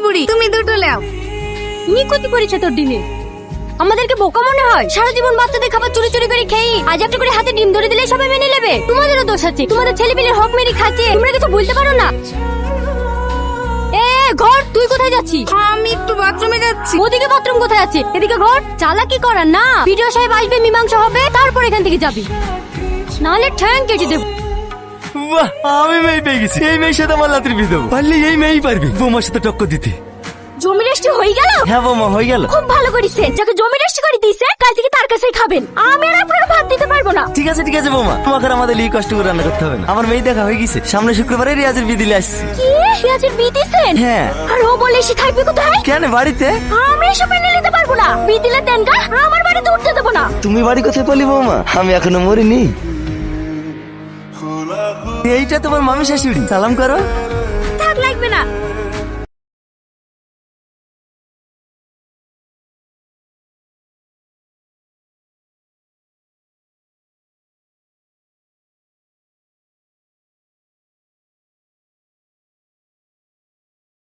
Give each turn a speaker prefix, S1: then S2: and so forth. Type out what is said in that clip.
S1: বুড়ি, তুমি দুটো লাও।
S2: নিকুতি পড়েছে তোর ডিমে। আমাদেরকে বোকা মনে হয়? সারা জীবন বাচ্চাদের খাবার চুরি চুরি করে খেয়ে আজ একটা করে হাতে ডিম ধরে দিলে সবাই মেনে নেবে। তোমাদেরও দোষ আছে, তোমাদের ছেলেপিলের হক মেরে খাচ্ছে, তোমরা কিছু বলতে পারো না। এ ঘর, তুই কোথায় যাচ্ছিস?
S1: আমি একটু বাথরুমে যাচ্ছি।
S2: ওদিকে বাথরুম কোথায় আছে? এদিকে ঘর। চালাকি করার না, ভিডিও সাহেব আসবে, মীমাংসা হবে, তারপর এখান থেকে যাবি, নাহলে ঠ্যাং কেটে দেবো।
S3: বাহ, আমি মেয়ে পেয়ে গেছি। এই মেয়ের সাথে আমার লাত্রি বিয়ে দেবো। পারলে এই মেয়েই পারবে বৌমার সাথে টক্কর দিতে।
S2: জমি রেস্টি হয়ে গেল?
S3: হ্যাঁ বৌমা, হয়ে গেল।
S2: খুব ভালো করেছেন। যাকে জমি রেস্টি করে দিয়েছে কাল থেকে তার কাছেই খাবেন। আমি আর আপনার ভাত দিতে পারবো না।
S3: ঠিক আছে ঠিক আছে বৌমা, তোমাকে আর আমাদের এই কষ্ট করে রান্না করতে হবে না। আমার মেয়ে দেখা হয়ে গেছে, সামনে শুক্রবারে রিয়াজের বিয়ে দিলে আসছি।
S2: কি পেঁয়াজের বি দিছেন?
S3: হ্যাঁ।
S2: আর ও বলে সে থাকবে কোথায়?
S3: কেন বাড়িতে?
S2: আমি এসব মেনে নিতে পারবো না। বি দিলে দেন গা, আমার বাড়িতে উঠতে দেবো না।
S3: তুমি বাড়ি কোথায় পেলি বৌমা? আমি এখনো মরিনি। এইটা তোমার মামি শাশুড়ি, সালাম করো।